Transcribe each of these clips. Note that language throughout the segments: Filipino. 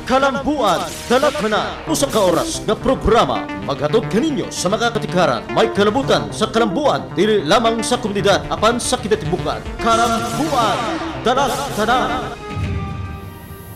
Kalambuan, dalaghanan, usa ka oras nga programa maghatod kaninyo sa mga katikaran may kalabutan sa kalambuan dili lamang sa komunidad apan sa kinatibukan. Kalambuan, dalaghanan.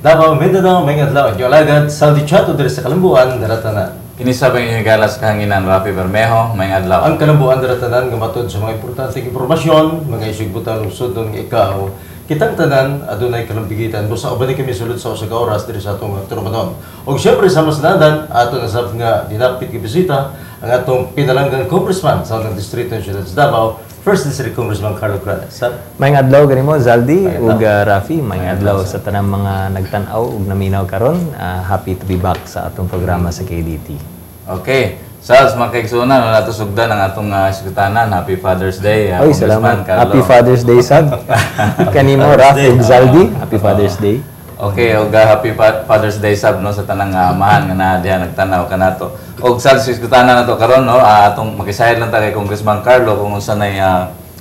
Davao, Mindanao, may adlaw at alagad sa Dichato diri sa Kalambuan, daratanan. Kinisabay yung galas kahanginan Rafi Bermejo, may adlaw. Ang Kalambuan, daratanan, nga matod sa mga importanteng impormasyon, mga isugbutan lusod ng ikaw, kitang tanan, adunay kalambigitan, busa uban kami sulod sa usa ka oras diri sa atong turmanon. O siyempre, sa masanadan, ato nasab nga dinapit kibisita, ang atong pinalanggang congressman sa atong distrito ng Ciudad sa Davao, First District Congressman Carlo Crales. May adlaw gani mo Zaldi ug Rafi, may adlaw sa tanang mga nagtan-aw ug naminaw karon. Happy to be back sa atong programa sa KDT. Okay. Sals, makaigsunan, wala ito sugdan ang atong iskutanan. Happy Father's Day, Oy, salamat. Happy Father's Day, Sab. Kanimo, Rafi ug Zaldi. Happy Father's Day. Okay, og Happy Father's Day, Sab, no, sa tanang amahan nga na diha nagtanaw ka nato. Og Sals, iskutanan nato karon, no, atong makisayad lang ta kay Congressman Carlo kung unsa nay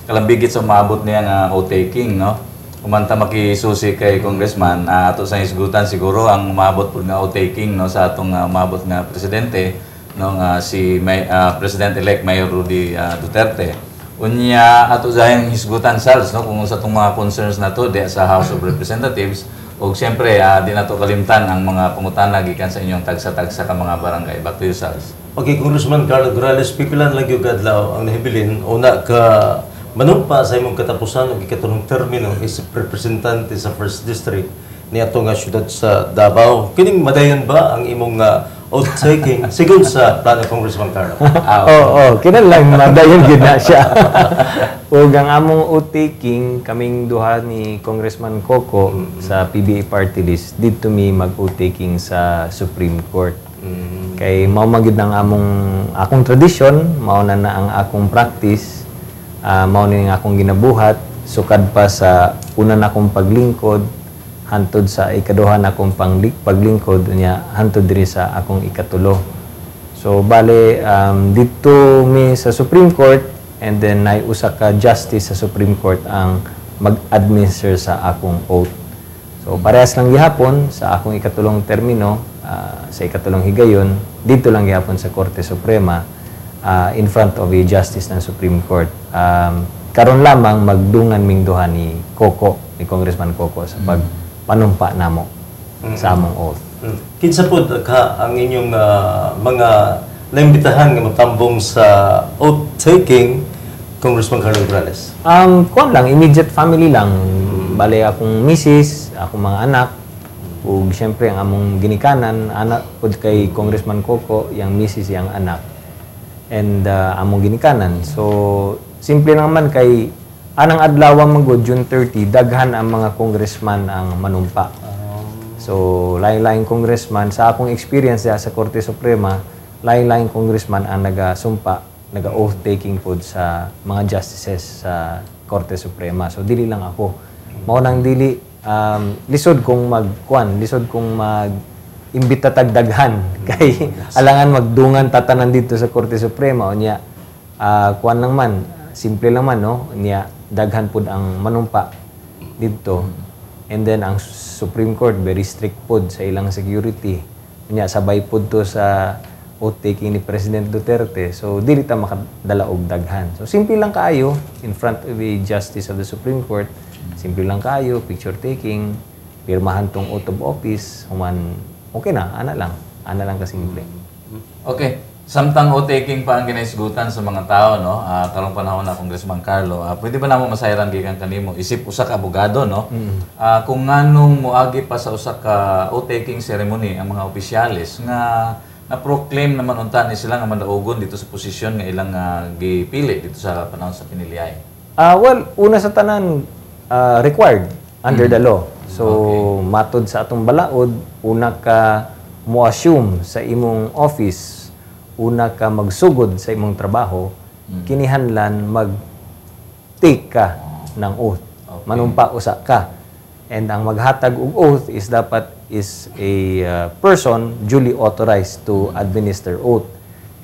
kalambigit sa maabot niya nga oath-taking, no. Kumanta makisusi kay Congressman, ato sa isgutan siguro ang maabot pud nga oath-taking, no, sa atong maabot nga presidente, no, si President-elect Mayor Rudy Duterte. Unya ato zahing hisgutan Sals, no, kung sa itong mga concerns na to sa House of Representatives. O siyempre, di na to kalimtan ang mga pangutana gikan sa inyong tagsa-tagsa ka mga barangay. Back to you, Sals. Okay, Congressman Carlo Crales, pipilan lang yung adlaw ang nahibilin. Una ka manumpa sa imong katapusan o ikatulong termino is representante sa First District ni ato nga syudad sa Davao. Kining madayon ba ang imong oath-taking sigon sa plano Congressman Carlo? Kinahanglan madayon gyud na siya. Ug ang among oath-taking kaming duha ni Congressman Coco sa PBA party list dito mi mag-oath-taking sa Supreme Court. Kay mao man gyud ang akong tradisyon, mao na ang akong practice, mao ni nga akong ginabuhat sukad pa sa una na akong paglingkod hantod sa ikaduha na akong paglingkod niya hantod diri sa akong ikatulo. So bale dito mi sa Supreme Court, and then nay usa ka justice sa Supreme Court ang mag-administer sa akong oath. So parehas lang gihapon sa akong ikatulong termino, sa ikatulong higayon, dito lang gihapon sa Korte Suprema, in front of a justice ng Supreme Court. Karon lamang magdungan ming duha ni Congressman Coco sa panumpa namo sa among oath. Kinsa pod ka ang inyong mga naimbitahan nga matambong sa oath-taking, Congressman Carlo Crales? Kuan lang, immediate family lang. Bale akong misis, akong mga anak, ug siyempre ang among ginikanan, anak pod kay Congressman Coco, yang misis, yang anak. And among ginikanan. So, simple lang man kay anang adlaw man go June 30, daghan ang mga congressman ang manumpa. So, lain-laing congressman sa akong experience sa Korte Suprema, lain-laing congressman ang nagasumpa, naga-oath taking pod sa mga justices sa Korte Suprema. So, dili lang ako. Mao nang dili lisod kong imbita tagdaghan kay alangan magdungan tatanan dito sa Korte Suprema unya kuan lang man, simple lang man, no, niya daghan pud ang manumpa dito. And then ang Supreme Court very strict pud sa ilang security. Nya sabay pud to sa oath taking ni President Duterte. So dili ta makadala og daghan. So simple lang kaayo in front of the justice of the Supreme Court. Simple lang kaayo, picture taking, pirmahan tong oath of office, human okay na, ana lang kasimple. Okay. Samtang oath-taking pa ang ginaisgutan sa mga tao, no? Karong panahon na Congressman Carlo, pwede ba namo masayran gikan kanimo isip usa ka abogado, no? Kung nganong moagi pa sa usa ka oath-taking ceremony ang mga opisyalis nga na-proclaim naman unta ni sila nga mandaugon dito sa posisyon nga ilang gipili dito sa panahon sa piniliay. Well, una sa tanan required under the law. So matod sa atong balaod, una ka mo-assume sa imong office, una ka magsugod sa imong trabaho, kinihanlan mag-take ka ng oath. Manumpa usa ka. And ang maghatag og oath is dapat is a person duly authorized to administer oath.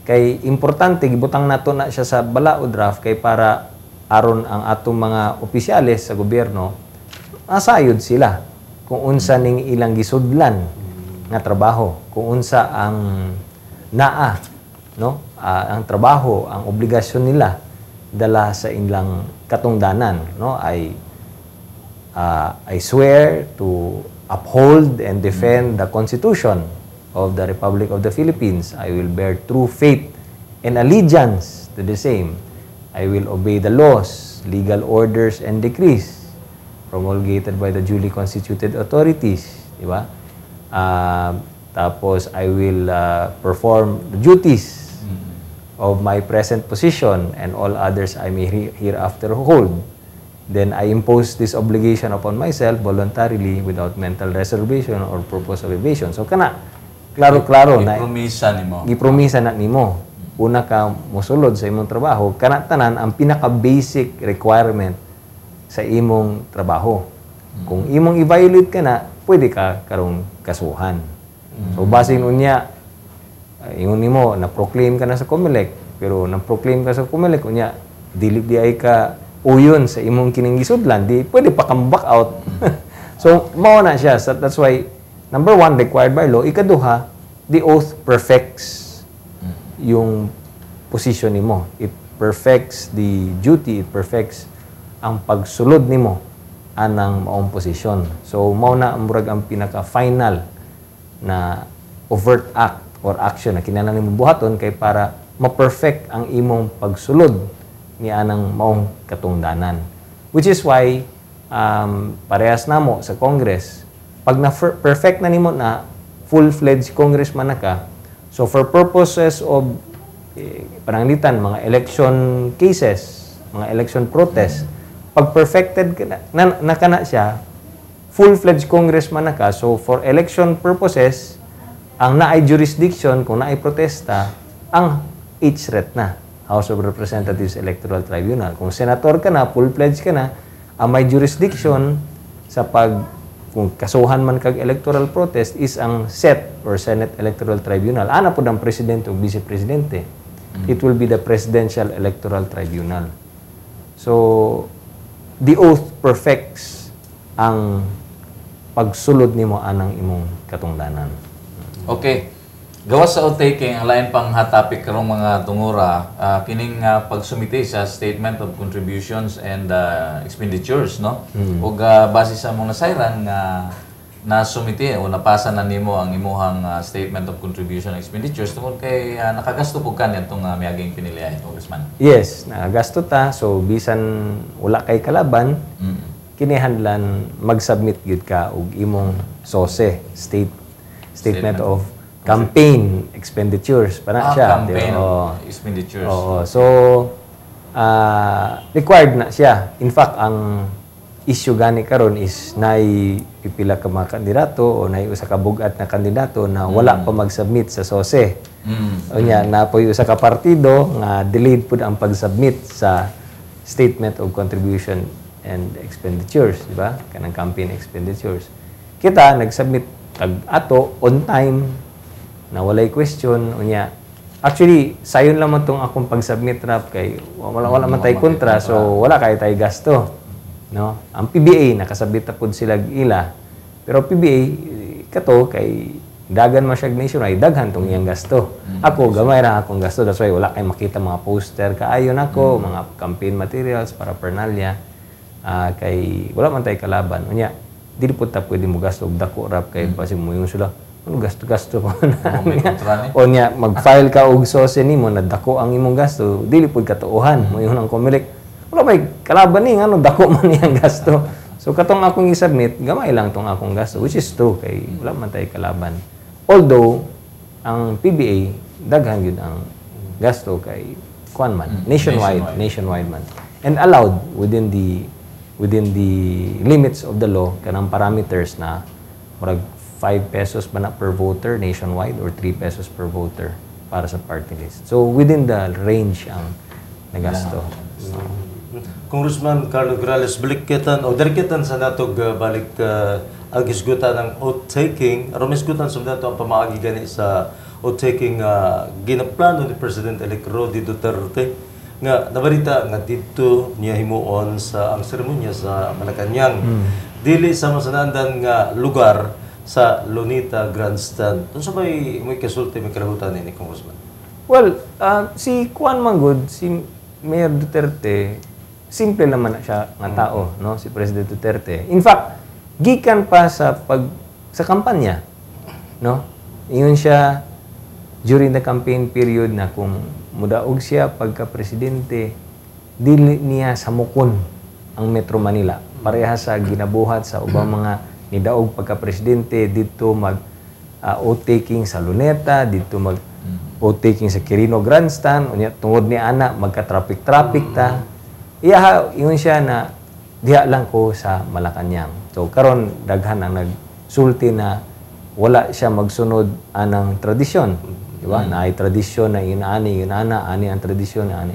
Kay importante gibutang nato na siya sa balaod draft kay para aron ang atong mga opisyales sa gobyerno masayod sila kung unsa ning ilang gisudlan nga trabaho kung unsa ang naa, no, ang trabaho, ang obligasyon nila dala sa ilang katungdanan, no. I swear to uphold and defend the Constitution of the Republic of the Philippines. I will bear true faith and allegiance to the same. I will obey the laws, legal orders, and decrees promulgated by the duly constituted authorities, di ba? Tapos, I will perform the duties of my present position and all others I may hereafter hold. Then, I impose this obligation upon myself voluntarily without mental reservation or purpose of evasion. So, kana, klaro-klaro na Gipromisa nimo. gipromisa na nimo. Una ka mosulod sa imong trabaho, kana tanan ang pinaka-basic requirement sa imong trabaho. Kung imong i-violate ka na, pwede ka karong kasuhan. So, basin unya, ingon nimo, na-proclaim ka na sa COMELEC, pero na-proclaim ka sa COMELEC, unya, dili di ay ka uyon sa imong kining gisudlan, di pwede pa kang back out. So, mao na siya. So, that's why, number 1, required by law. Ikaduha, the oath perfects yung position nimo. It perfects the duty, it perfects ang pagsulod nimo anang maong posisyon. So, mao na ang murag ang pinaka-final na overt act or action na kinahanglan nimo buhaton kay para ma-perfect ang imong pagsulod ni anang maong katungdanan. Which is why parehas namo sa Congress, pag na-perfect na nimo na full-fledged congressman na ka, so for purposes of pananglitan, mga election cases, mga election protests, pag perfected ka na kana siya, full-fledged congressman na ka, so for election purposes, ang naay jurisdiction, kung naay protesta, ang HRET na, House of Representatives Electoral Tribunal. Kung senator ka na, full-fledged ka na, ang may jurisdiction sa kung kasuhan man kag electoral protest is ang SET or Senate Electoral Tribunal. Ana po ang presidente o vice-presidente. It will be the Presidential Electoral Tribunal. So, the oath perfects ang pagsulod nimo anang imong katungdanan. Okay. Gawas sa outtaking, ang lain pang hot topic karong mga tungura, kining pagsumite sa Statement of Contributions and Expenditures, no? Ug base sa mong nasayran nga nasumite o napasa na nimo ang imuhang Statement of Contribution and Expenditures tungod kay nakagasto pug kanyan tong miaging pinilian, Congressman. Yes, nakagasto ta. So, bisan wala kay kalaban, kinihanglan mag-submit gyud ka og imong SOSE, Statement of Campaign Expenditures. Para siya. Campaign Expenditures. Oo. So, required na siya. In fact, ang issue gani karon is nay pipila ka mga kandidato o nay usa ka bugat na kandidato na wala pa mag-submit sa SOSE. Unya na po usa ka partido nga delayed pud ang pag-submit sa Statement of Contribution and Expenditures, di ba? Kanang campaign expenditures. Kita nag-submit ato on time na walay question unya. Actually, sayon lang man tong akong pag-submit rap kay wala man tay kontra, so wala kay tay gasto. No? Ang PBA nakasabit na pud sila ila. Pero PBA kato kay dagan man siya nationwide, daghan tong iyang gasto. Ako gamay ra akong gasto, that's why wala kay makita mga poster kaayon ako, mga campaign materials para parnalya. Kay wala man tay kalaban. Unya, dili pud ta pwede mo gasto og dako rap kay basi mo yung sila. Ano gasto-gasto ko na. O niya, mag-file ka og SOSE nimo na dako ang imong gasto, dili pud katuohan. Mo yung ang COMELEC. Wala may kalaban ni ano dako man iyang gasto. So katong akong i-submit, gamay lang tong akong gasto, which is true kay wala man tay kalaban. Although ang PBA daghan gyud ang gasto kay kuan man, nationwide man. And allowed within the limits of the law kanang parameters na murag 5 pesos ba na per voter nationwide or 3 pesos per voter para sa party list. So, within the range ang nagasto. Congressman Carlo Grales, balikitan o darikitan sa natog balik ang hisgutan ng oath-taking. Aron hisgutan sa nato ang pamaagi gani sa oath-taking ginaplano ni President-elect Roddy Duterte nga nabalita nga dito niya himuon sa ang seremonya sa Malacañang. Dili sa masanandan nga lugar sa Lunita Grandstand. Doon sa may kasulti, may kalabutan ni Congressman? Well, si Juan Manggod, si Mayor Duterte, simple naman na siya nga tao, no? Si President Duterte. In fact, gikan pa sa kampanya, no? Ingon siya during the campaign period na kung mudaog siya pagka-presidente, dili niya samukon ang Metro Manila. Pareha sa ginabuhat sa ubang mga nidaog pagka-presidente, dito mag-o-taking sa Luneta, dito mag-o-taking sa Quirino Grandstand, unya tungod ni ana magka-traffic-traffic ta. Iyon siya na diha lang ko sa Malacañang. So karon daghan ang nagsulti na wala siya magsunod anang tradisyon. Di ba? Na ay tradisyon na ani ang tradisyon na ani.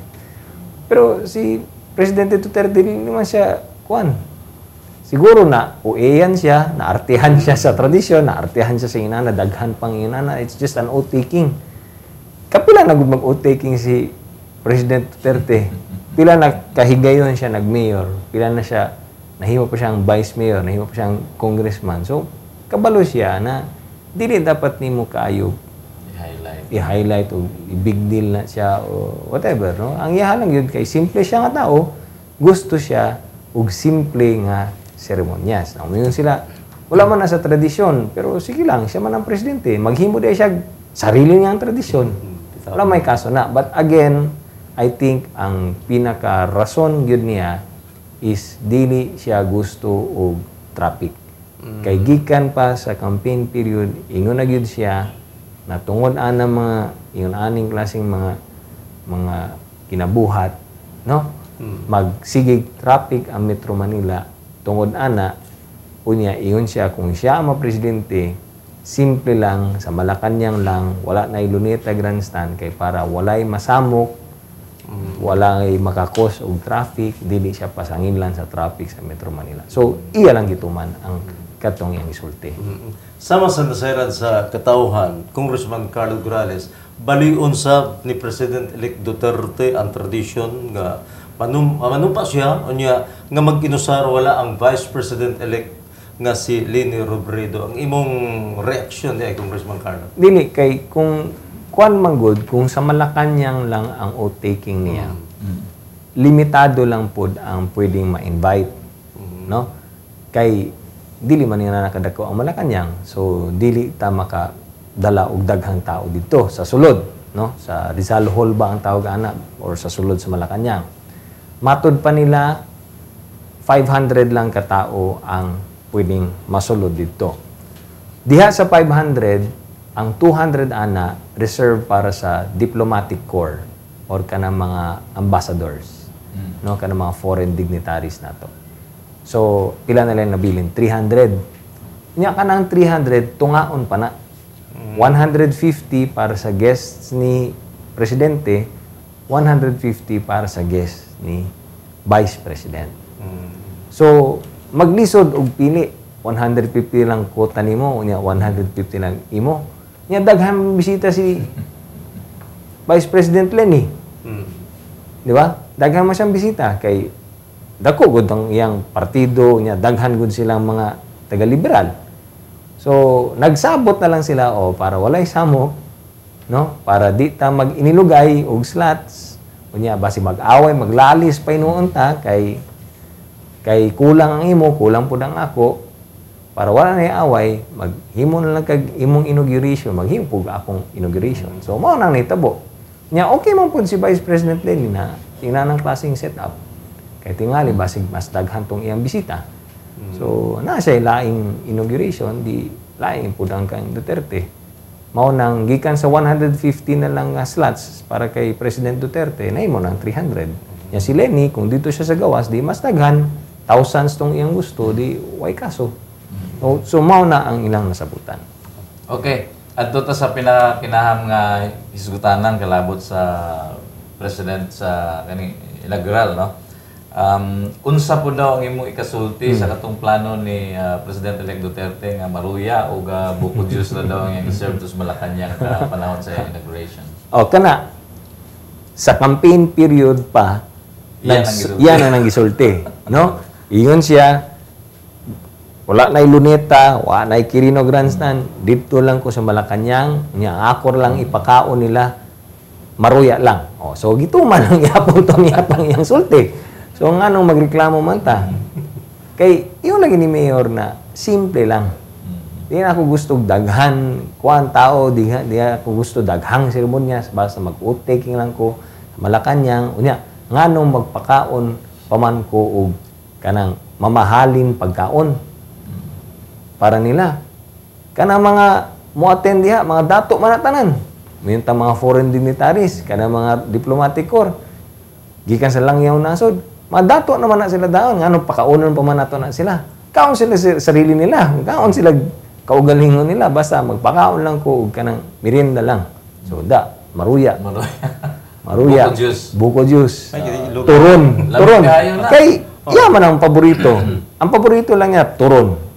Pero si Presidente Duterte hindi naman siya siguro na ueyan siya, naartihan siya sa tradisyon, naartihan siya sa inana, daghan pang inana. It's just an oath-taking. Kapila na mag-oath-taking si President Duterte. Pila na kahigayon siya nag-mayor. Pila na siya, nahimo pa siyang vice mayor, nahimo pa siyang congressman. So, kabalo siya na dili dapat nimo kaayo i-highlight o i-big deal na siya o whatever. No? Ang iha lang yun kay simple siya nga tao, gusto siya og simple nga seremonyas. Umayon sila, wala man na sa tradisyon, pero sige lang, siya man ang presidente. Maghimo din siya sarili niyang tradisyon. Wala may kaso na. But again, I think ang pinaka-rason yun niya is dili siya gusto og traffic. Kay gikan pa sa campaign period, ingon na gyud siya na tungod ana mga ingon aning klaseng mga kinabuhat, no? Magsigig traffic ang Metro Manila tungod ana unya ingon siya kung siya ang presidente, simple lang sa Malacañang lang, wala na Luneta Grandstand kay para walay masamok, walay makakos og traffic, dili siya pasangin lang sa traffic sa Metro Manila. So iya lang gituman ang katong iyang isulti. Sama sa nasairan sa katauhan, Congressman Carlo Grales, baliun sa ni President-elect Duterte ang tradisyon nga manumpa siya unya nga mag-inusar wala ang Vice President-elect nga si Leni Robredo. Ang imong reaksyon ni Congressman Carlo? Dili kay kung Juan Manggod, kung sa Malacañang lang ang oath-taking niya, limitado lang pod ang pwedeng ma-invite, no? Kay dili man niya nakadako ang Malacañang, so dili ta makadala og daghang tao dito sa sulod, no? Sa Rizal Hall ba ang tawag ana or sa sulod sa Malacañang. Matud pa nila 500 lang katao ang pwedeng masulod dito. Diha sa 500, ang 200 ana reserve para sa diplomatic corps or kanang mga ambassadors, no, kanang mga foreign dignitaries nato. So pila na lang nabilin 300. Nya kanang 300 tungaon pa na. 150 para sa guests ni presidente, 150 para sa guests ni vice president. So maglisod og pili, 150 lang quota nimo, unya 150 lang imo. Nya daghan bisita si Vice President Leni. Di ba? Daghan man siyang bisita kay dako gud ang iyang partido nya, daghan gud silang mga taga-liberal. So nagsabot na lang sila para walay samok, no? Para di ta mag-inilugay og slots. Unya basi mag-away, maglalis pa inuon ta kay kulang ang imo, kulang pud ang ako. Para wala na away, maghimo na lang kag imong inauguration, maghimo pud akong inauguration. So mao nang nitabo. Nya okay man pud si Vice President Leni na tingnan ang klaseng setup. Kay tingali basig mas daghan tong iyang bisita. So na siya laing inauguration, di laing pud ang kang Duterte. Mao nang gikan sa 150 na lang slots para kay President Duterte, nahimo nang 300. Nya si Leni kung dito siya sa gawas, di mas daghan, thousands tong iyang gusto, di way kaso. So mao na ang ilang nasabutan. Okay. Adto ta sa pinaham nga hisgutanan kalabot sa president sa kani inaugural, no? Unsa po daw ang imong ikasulti sa katong plano ni President-elect Duterte nga maruya o buko juice na daw ang i-serve sa Malacañang panahon sa inauguration? Kana sa campaign period pa yan ang gisulti, no? Iyon siya Wala na Luneta, wala na Quirino Grandstand. Dito lang ko sa Malacanang. Nya ako lang ipakaon nila. Maruya lang. O, so, gituman ang yapong tumiyapang yung sulti. So, nga nung magreklamo man ta. Kay, yung lagi ni Mayor na simple lang. Di na ako gusto daghan kuan tao, di ako gusto daghang seremonya, basta mag-taking lang ko Malacanang. Unya, nga nung magpakaon paman ko og kanang mamahalin pagkaon para nila. Kana mga mo-attend diha, mga dato manatanan. Minta mga foreign dignitaries, kana mga diplomatic corps. Gikan sa langyaw nasod. Mga dato naman na sila daon, nga nung pakaunon pa man nato na sila. Kaon sila sarili nila, kaon sila kaugalingon nila, basta magpakaon lang ko og kanang merienda lang. So, maruya. Maruya. Buko juice. Turon. Turon. Kay, yaman ang paborito. Ang paborito lang niya, turon.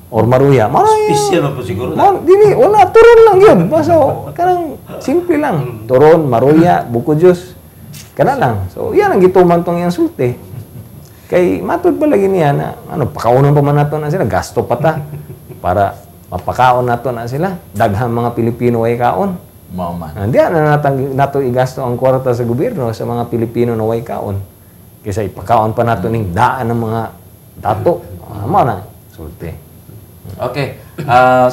Or maruya. Special po siguro. Dili, wala. Turon lang yun. Basta, kanang simple lang. Turon, maruya, buko juice. Kana lang. So, yan ang gituman tong yung sulti. Kay, matod pa lagi niya na, pakaunan pa man nato na sila. Gasto pa ta. Para mapakaon nato na sila. Daghang mga Pilipino ay kaon. Hindi na nato igasto ang kwarta sa gobyerno sa mga Pilipino na way kaon. Kaysa ipakaon pa nato ning daan ng mga dato. Amo na. Sulti. Okay.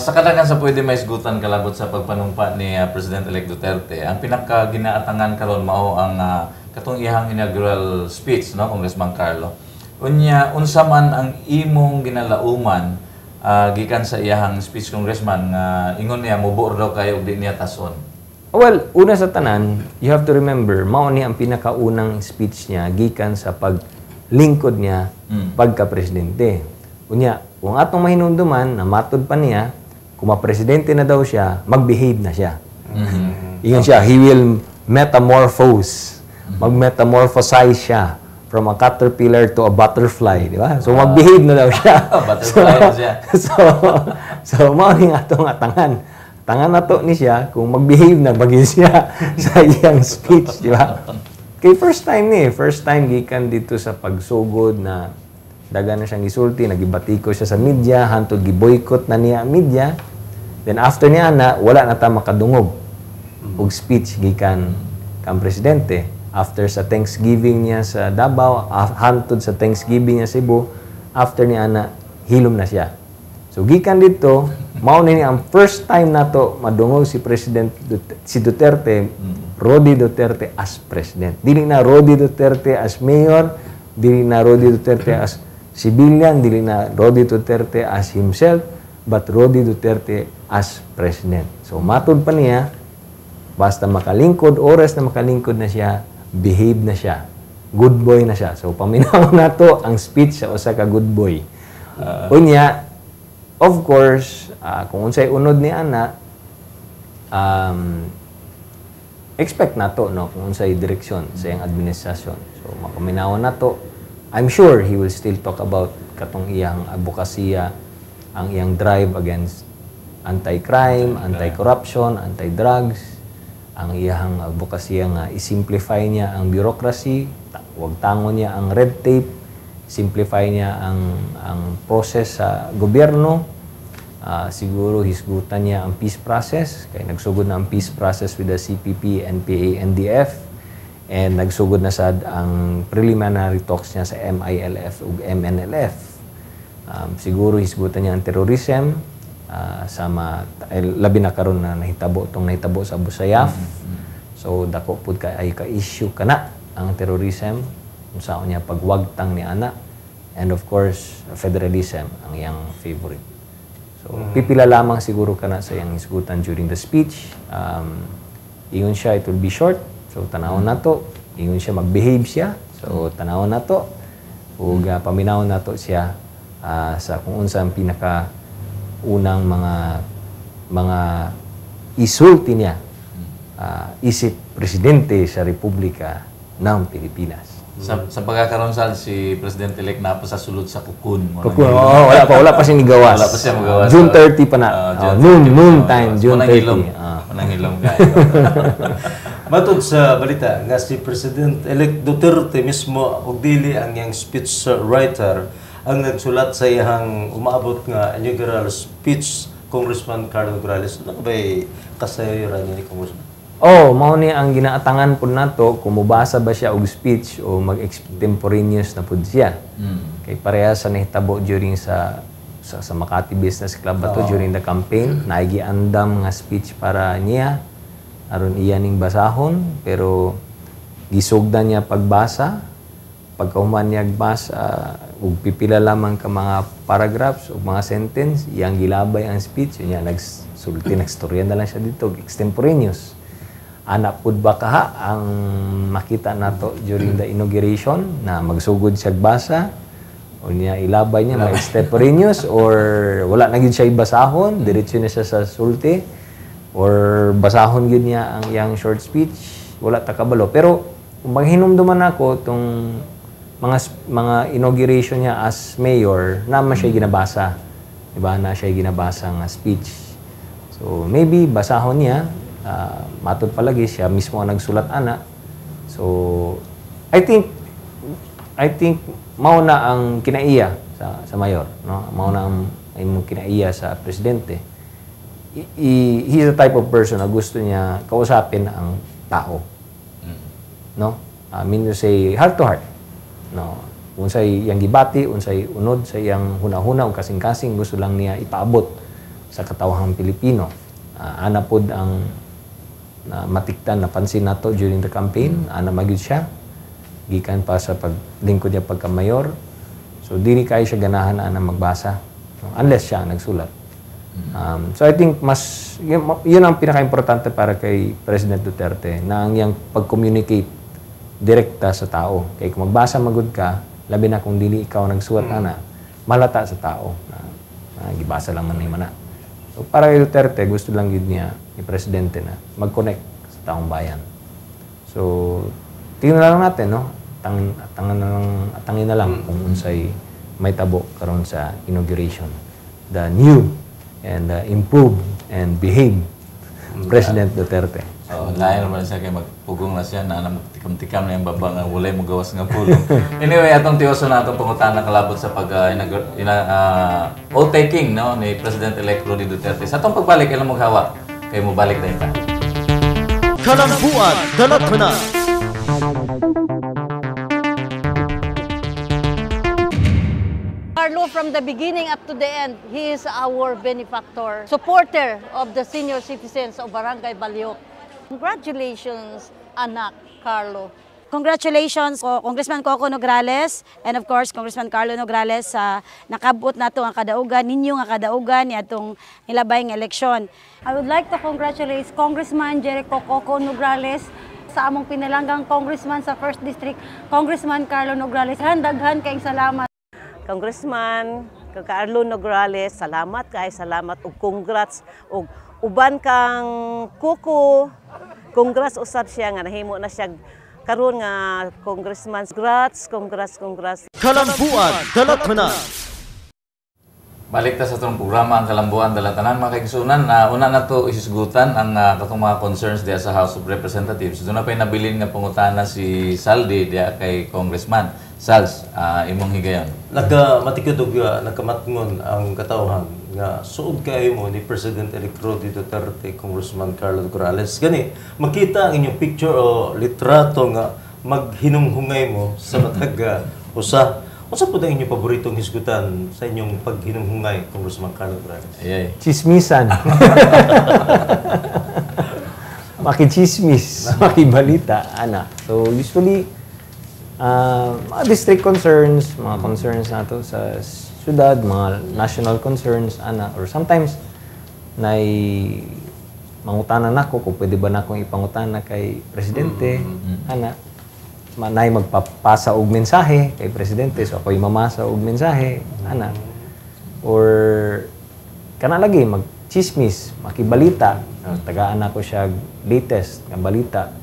Sa kadagan sa pwede may isgutan kalabot sa pagpanumpa ni President-elect Duterte, ang pinaka-ginaatangan karon mao ang katong iyang inaugural speech, no, Congressman Carlo. Unsa man ang imong ginalauman gikan sa iyang speech, Congressman, ingon niya mubuor daw kayo og di niya tason. Well, una sa tanan, you have to remember, mao ni ang pinakaunang speech niya gikan sa paglingkod niya pagka-presidente. Unya, kung atong mahinumduman na matod pa niya, kung ma-presidente na daw siya, mag-behave na siya. Ingon siya, he will metamorphose. Mag-metamorphosize siya from a caterpillar to a butterfly, di ba? So, mag-behave na daw siya. Butterfly na siya. So, mao ni atong atangan. Tangan na to ni siya kung mag-behave na bagay siya sa iyang speech, di ba? Kay first time gikan dito sa pagsugod na dagan na siyang gisulti, nagibatiko siya sa media, hantod giboycott na niya ang media. Then after niya na, wala na ta makadungog og speech gikan kang presidente. After sa Thanksgiving niya sa Davao, hantod sa Thanksgiving niya sa Cebu, after niya na, hilom na siya. So gikan dito, mao ni ang first time nato madungog si si Duterte, Rody Duterte as president. Dili na Rody Duterte as mayor, dili na Rody Duterte as civilian, dili na Rody Duterte as himself, but Rody Duterte as president. So matod pa niya, basta makalingkod, oras na makalingkod na siya, behave na siya. Good boy na siya. So paminaw na to ang speech sa usa ka good boy. Unya, of course, kung unsay unod ni ana, expect na to, no, kung unsay direksyon sa iyang administrasyon. So mapaminaw na to. I'm sure he will still talk about katong iyang advokasya, ang iyang drive against anti-crime, anti-corruption, anti-drugs, ang iyang advokasya nga isimplify niya ang bureaucracy, wag tangon niya ang red tape, simplify niya ang process sa gobyerno. Siguro hisgutan niya ang peace process, kaya nagsugod na ang peace process with the CPP, NPA, NDF, and nagsugod na sad ang preliminary talks niya sa MILF ug MNLF. Siguro hisgutan niya ang terrorism, labi na karon na nahitabo sa Abu Sayyaf. So dako pud ay ka-issue kana ang terrorism, unsaon niya pagwagtang ni ana, and of course federalism ang iyang favorite. So pipila lamang siguro kana sa iyang hisgutan during the speech. Ingon siya, it will be short. So tanawon nato, ingon siya mag-behave siya. So tanawon nato ug paminawon nato siya sa kung unsa ang pinaka unang mga isulti niya isip presidente sa Republika ng Pilipinas. Sa pagkakaroon si President-elect na po sa sulod sa Kukun. Wala pa siya nigawas. Wala pa siya magawas. June 30 pa na. Noon time, June 30. Manangilom ka. Matod sa balita nga si President-elect Duterte mismo og dili ang yang speech writer ang nagsulat sa iyang umaabot nga inaugural speech, Congressman Carlo Nograles. Ano ba'y kasayran niya ni Congressman? mao ni ang ginaatangan po nato kung mubasa ba siya og speech o mag-extemporaneous na pud siya. Kay pareha sa nahitabo during sa Makati Business Club bato during the campaign, naigiandam nga speech para niya aron iya ning basahon pero gisugdan niya pagbasa. Pagkahuman niya basa ug pipila lamang ka mga paragraphs o mga sentence, iyang gilabay ang speech niya nagsulti nagstorya na lang siya dito extemporaneous. Anak pud ba kaha ang makita nato during the inauguration na magsugod siya basa o niya ilabay niya may extemporaneous or wala na gid siya ibasahon, diretso na siya sa sulti or basahon gid niya ang iyang short speech, wala ta kabalo. Pero kung maghinumduman ako tong mga inauguration niya as mayor, naman siya ginabasa. Diba? Na siya ginabasa nga speech. So maybe basahon niya, matod palagi siya mismo ang nagsulat ana. So I think mao na ang kinaiya sa mayor, no? Mao na ang kinaiya sa presidente. He's the type of person na gusto niya kausapin ang tao. No? I mean to say heart to heart. No. Unsay yang gibati, unsay unod sa iyang hunahuna ug kasing-kasing gusto lang niya ipaabot sa katawhang Pilipino. Ana pod ang matikdan napansin nato during the campaign, ana magyud siya gikan pa sa paglingkod niya pagka mayor. So dili kay siya ganahan ana magbasa, no? Unless siya ang nagsulat. So I think mas yun ang pinaka-importante para kay President Duterte na ang iyang pag-communicate direkta sa tao. Kay kung magbasa magud ka, labi na kung dili ikaw nagsulat ana, malata sa tao na gibasa lang man ni mana. So para kay Duterte gusto lang gid niya ni presidente na mag-connect sa taong bayan. So tingnan na lang natin, no? Atangin na lang kung unsay may tabo karon sa inauguration. The new and improved and behaved President Duterte. Lain naman siya kay magpugong na siya na tikam-tikam na yung baba nga walay mo gawas nga pulong. Anyway, atong tiyoso na atong pangutana kalabot sa oath-taking, no, ni President-elect Roddy Duterte. Sa atong pagbalik, ilang maghawa kay mo balik na ita. Kalambuan, Dalatana. Carlo, from the beginning up to the end, he is our benefactor, supporter of the senior citizens of Barangay Baliok. Congratulations, anak Carlo. Congratulations, Congressman Coco Nograles and of course Congressman Carlo Nograles sa nakabot nato ang kadaugan ninyo nga kadaugan ni atong nilabay nga eleksyon. I would like to congratulate Congressman Jericho Coco Nograles sa among pinalanggang congressman sa 1st District, Congressman Carlo Nograles. Daghan kayong salamat. Congressman Carlo Nograles, salamat ug congrats ug uban kang Kuko. Congrats usab siya nga nahimo na siya karon nga congressman. Congrats. Kalambuan, Dalatana. Balik ta sa itong programa ang Kalambuan Dalatanan, mga kaigsunan. Una na ito isusgutan ang katong mga concerns diya sa House of Representatives. Doon na pa'y nabilin nga pangutana si Saldi diya kay Congressman. Sals, imong higayon. Nagkamatikod og nagkamatngon ang katawhan nga suod kayo mo ni President-elect Roddy Duterte, Congressman Carlo Nograles. Gani, makita ang inyong picture o litrato nga maghinunghungay mo sa matag usa. Unsa po ang inyong paboritong hisgutan sa inyong paghinunghungay, Congressman Carlo Nograles? Ayay. Chismisan. Makichismis, makibalita, ana. So usually mga district concerns, mga concerns nato sa syudad, mga national concerns, ana, or sometimes mangutana nako kung pwede ba nako ipangutana kay presidente, ana, nay magpapasa og mensahe kay presidente, so ako'y mamasa og mensahe, ana, or kana lagi magchismis, makibalita, tagaan ako siya latest nga balita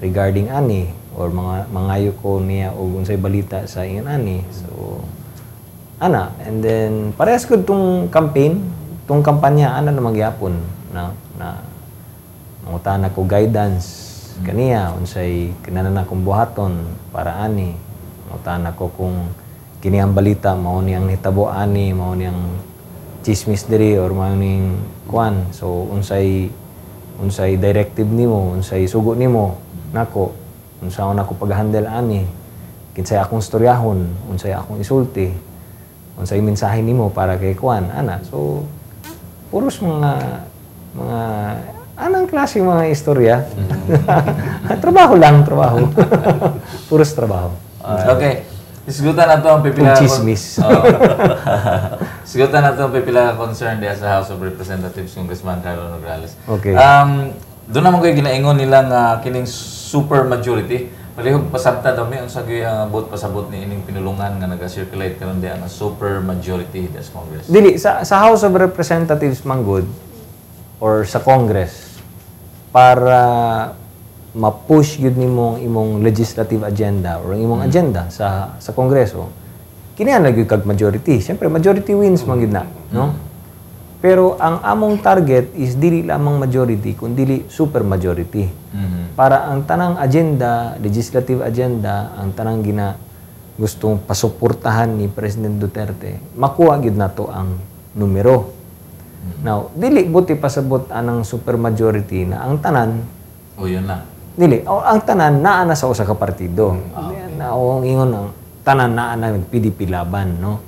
regarding ani or mangayo ko niya og unsay balita sa ingon ani. So ana, and then parehas gud tong campaign, tong kampanya ana na magyapon na mangutana ko guidance kaniya unsay kinahanglan akong buhaton para ani. Mangutana ko kung kini ang balita mao niyang hitabo ani, mao niyang chismis diri or mao ning kuan. So unsay directive nimo, unsay sugo nimo nako, unsa ako pag-handle ani, kinsay akong storyahon, unsay akong isulti, unsay mensahe nimo para kay kuan ana. So puros mga anong klase mga istorya. Trabaho lang, trabaho. Puros trabaho. Okay. Isgutan na ito ang pipila... Chismis. Isgutan na ito ang pipila concern diya sa House of Representatives, Congressman Carlo Nograles. Okay. Doon naman kayo ginaingon nilang kining super majority. Palihog pasabta daw may unsa gyud ang vote pasabot ni ining pinulungan nga naga-circulate karon diya nga super majority sa Congress. Dili sa House of Representatives manggod or sa Congress para ma-push yun imong legislative agenda or imong agenda sa Kongreso, kinahanglan gyud kag majority. Siyempre, majority wins man gyud na, no? Pero ang among target is dili lamang majority, kundi super majority. Para ang tanang agenda, legislative agenda, ang tanang gustong pasuportahan ni President Duterte, makuha gyud nato ang numero. Now, dili buti pasabot anang super majority na ang tanan Yun na. dili ang tanan naa na sa usa ka partido. Naong ingon ang tanan naa na PDP laban, no.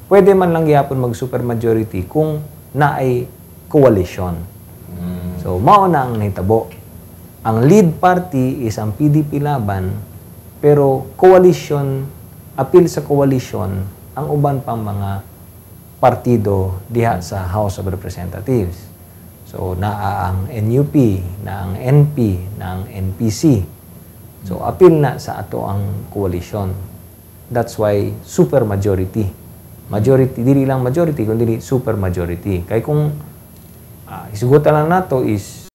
Pwede man lang gyapon mag super majority kung naay coalition. So mao na ang nahitabo. Ang lead party is ang PDP laban, pero coalition, appeal sa coalition ang uban pang mga partido diha sa House of Representatives. So, naa ang NUP, na ang NP, na ang NPC. So, appeal na sa ato ang coalition. That's why super majority. Majority, dili lang majority, kundi super majority. Kaya kung isugutan lang nato is